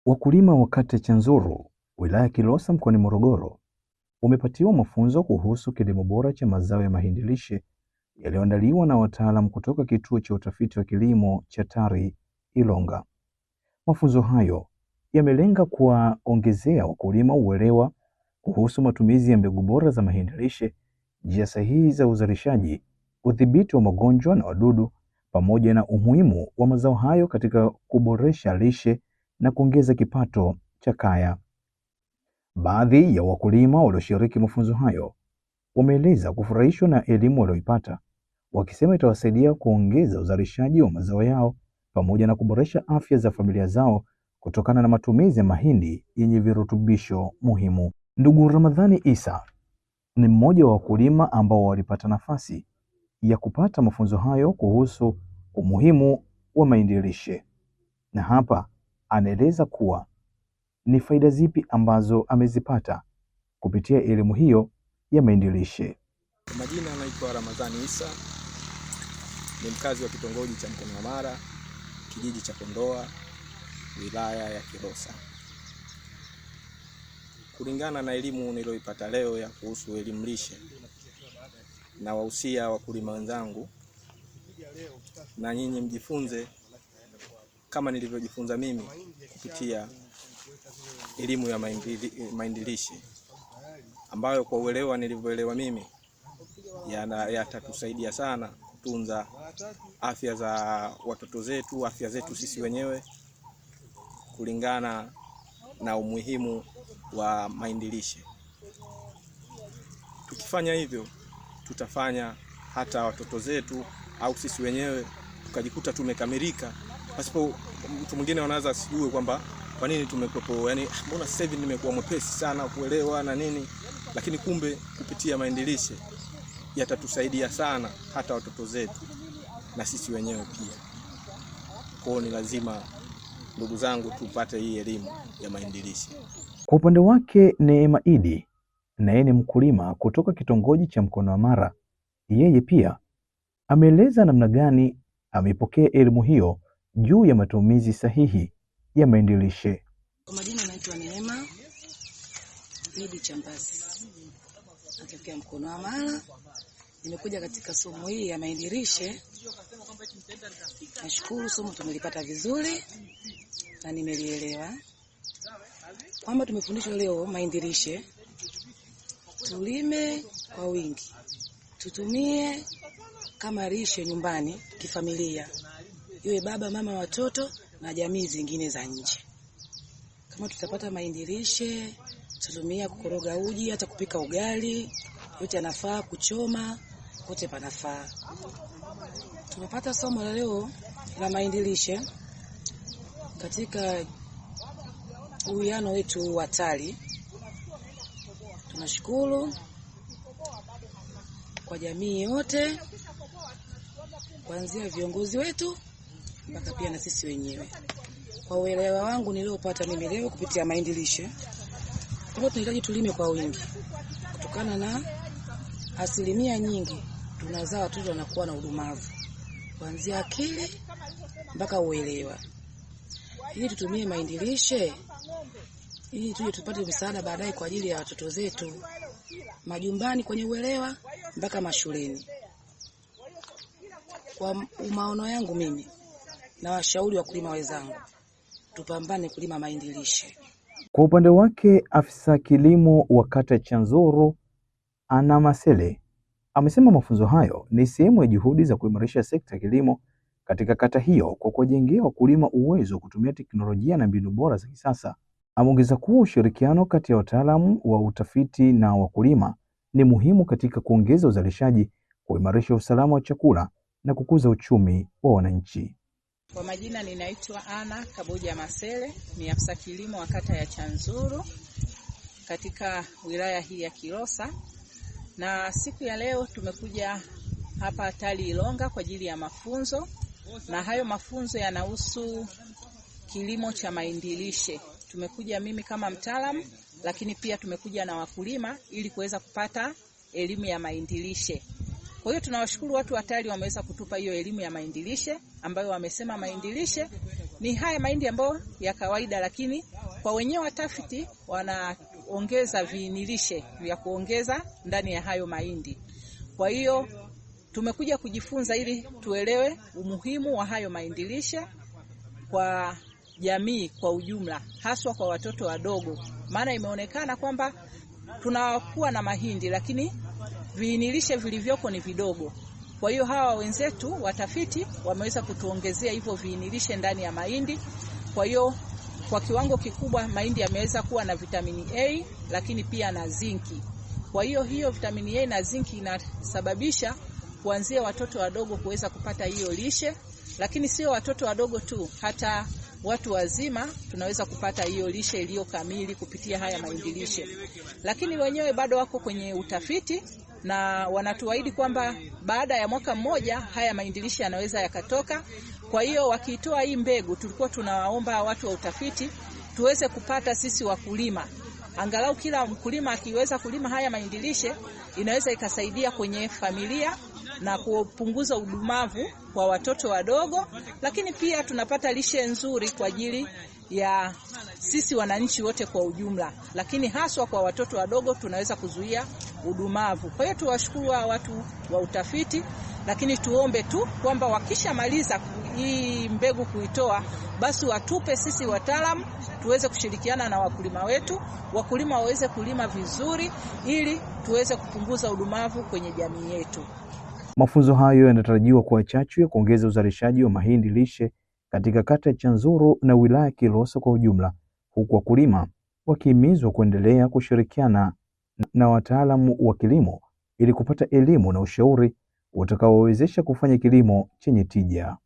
Wakulima wa kata Chanzuru, wilaya ya Kilosa mkoani Morogoro, wamepatiwa mafunzo kuhusu kilimo bora cha mazao ya mahindi lishe yaliyoandaliwa na wataalamu kutoka Kituo cha Utafiti wa Kilimo cha TARI Ilonga. Mafunzo hayo yamelenga kuwaongezea wakulima uelewa kuhusu matumizi ya mbegu bora za mahindi lishe, njia sahihi za uzalishaji, udhibiti wa magonjwa na wadudu, pamoja na umuhimu wa mazao hayo katika kuboresha lishe na kuongeza kipato cha kaya. Baadhi ya wakulima walioshiriki mafunzo hayo wameeleza kufurahishwa na elimu walioipata, wakisema itawasaidia kuongeza uzalishaji wa mazao yao pamoja na kuboresha afya za familia zao kutokana na matumizi ya mahindi yenye virutubisho muhimu. Ndugu Ramadhani Isa ni mmoja wa wakulima ambao walipata nafasi ya kupata mafunzo hayo kuhusu umuhimu wa mahindi lishe, na hapa anaeleza kuwa ni faida zipi ambazo amezipata kupitia elimu hiyo ya mahindi lishe. Majina anaitwa Ramadhani Isa, ni mkazi wa kitongoji cha Mkonamara, kijiji cha Kondoa, wilaya ya Kilosa. Kulingana na elimu niliyoipata leo ya kuhusu elimu lishe, na wahusia wakulima wenzangu na nyinyi mjifunze kama nilivyojifunza mimi kupitia elimu ya mahindi lishe, ambayo kwa uelewa nilivyoelewa mimi yatatusaidia sana kutunza afya za watoto zetu, afya zetu sisi wenyewe, kulingana na umuhimu wa mahindi lishe. Tukifanya hivyo, tutafanya hata watoto zetu au sisi wenyewe tukajikuta tumekamilika, pasipo mtu mwingine anaweza sijue kwamba kwa nini tumekuwa, yani mbona sasa hivi nimekuwa mwepesi sana kuelewa na nini, lakini kumbe kupitia mahindi lishe yatatusaidia sana hata watoto zetu na sisi wenyewe pia. Kwa hiyo ni lazima, ndugu zangu, tupate hii elimu ya mahindi lishe. Kwa upande wake Neema Idi, naye ni mkulima kutoka kitongoji cha Mkonamara, yeye pia ameeleza namna gani amepokea elimu hiyo juu ya matumizi sahihi ya mahindi lishe. Kwa majina naitwa Neema Idi Chambazi, natokea Mkonamara. Nimekuja katika somo hili ya mahindi lishe. Nashukuru somo tumelipata vizuri na nimelielewa. Kwamba tumefundishwa leo mahindi lishe, tulime kwa wingi, tutumie kama lishe nyumbani kifamilia, iwe baba, mama, watoto na jamii zingine za nje. Kama tutapata mahindi lishe, tutumia kukoroga uji, hata kupika ugali, yote yanafaa, kuchoma, kote panafaa. Tumepata somo la leo la mahindi lishe katika uwiano wetu wa TARI. Tunashukuru kwa jamii yote, kuanzia viongozi wetu mpaka pia na sisi wenyewe. Kwa uelewa wangu niliopata mimi leo kupitia mahindi lishe, tunahitaji tulime kwa wingi, kutokana na asilimia nyingi tunazaa watoto wanakuwa na udumavu kuanzia akili mpaka uelewa. Ili tutumie mahindi lishe ili tuje tupate msaada baadaye kwa ajili ya watoto zetu majumbani, kwenye uelewa mpaka mashuleni. Kwa maono yangu mimi na washauri wakulima wenzangu, tupambane kulima mahindi lishe. Kwa upande wake afisa kilimo wa kata Chanzuru Ana Masele amesema mafunzo hayo ni sehemu ya juhudi za kuimarisha sekta ya kilimo katika kata hiyo kwa kuwajengea wakulima uwezo wa kutumia teknolojia na mbinu bora za kisasa. Ameongeza kuwa ushirikiano kati ya wataalamu wa utafiti na wakulima ni muhimu katika kuongeza uzalishaji, kuimarisha usalama wa chakula na kukuza uchumi wa wananchi. Kwa majina ninaitwa Ana Kabuja Masele, ni afisa kilimo wa kata ya Chanzuru katika wilaya hii ya Kilosa. Na siku ya leo tumekuja hapa TARI Ilonga kwa ajili ya mafunzo, na hayo mafunzo yanahusu kilimo cha mahindi lishe. Tumekuja mimi kama mtaalamu, lakini pia tumekuja na wakulima ili kuweza kupata elimu ya mahindi lishe. Kwa hiyo tunawashukuru watu wa TARI wameweza kutupa hiyo elimu ya mahindi lishe, ambayo wamesema mahindi lishe ni haya mahindi ambayo ya kawaida, lakini kwa wenyewe watafiti wanaongeza viinilishe vya kuongeza ndani ya hayo mahindi. Kwa hiyo tumekuja kujifunza ili tuelewe umuhimu wa hayo mahindi lishe kwa jamii kwa ujumla, haswa kwa watoto wadogo. Maana imeonekana kwamba tunakuwa na mahindi lakini viinilishe vilivyoko ni vidogo. Kwa hiyo hawa wenzetu watafiti wameweza kutuongezea hivyo viinilishe ndani ya mahindi. Kwa hiyo kwa kiwango kikubwa mahindi yameweza kuwa na vitamini A lakini pia na zinki. Kwa hiyo vitamini A na zinki inasababisha kuanzia watoto wadogo kuweza kupata hiyo lishe, lakini sio watoto wadogo tu, hata watu wazima tunaweza kupata hiyo lishe iliyo kamili kupitia haya mahindi lishe. Lakini wenyewe bado wako kwenye utafiti na wanatuahidi kwamba baada ya mwaka mmoja haya mahindi lishe yanaweza yakatoka. Kwa hiyo wakitoa hii mbegu, tulikuwa tunawaomba watu wa utafiti tuweze kupata sisi wakulima. Angalau kila mkulima akiweza kulima haya mahindi lishe inaweza ikasaidia kwenye familia na kupunguza udumavu kwa watoto wadogo, lakini pia tunapata lishe nzuri kwa ajili ya sisi wananchi wote kwa ujumla, lakini haswa kwa watoto wadogo tunaweza kuzuia udumavu. Kwa hiyo tuwashukuru watu wa utafiti, lakini tuombe tu kwamba wakishamaliza hii mbegu kuitoa, basi watupe sisi wataalamu tuweze kushirikiana na wakulima wetu, wakulima waweze kulima vizuri ili tuweze kupunguza udumavu kwenye jamii yetu. Mafunzo hayo yanatarajiwa kuwa chachu ya kuongeza uzalishaji wa mahindi lishe katika kata ya Chanzuru na wilaya ya Kilosa kwa ujumla, huku wakulima wakihimizwa kuendelea kushirikiana na wataalamu wa kilimo ili kupata elimu na ushauri utakaowawezesha kufanya kilimo chenye tija.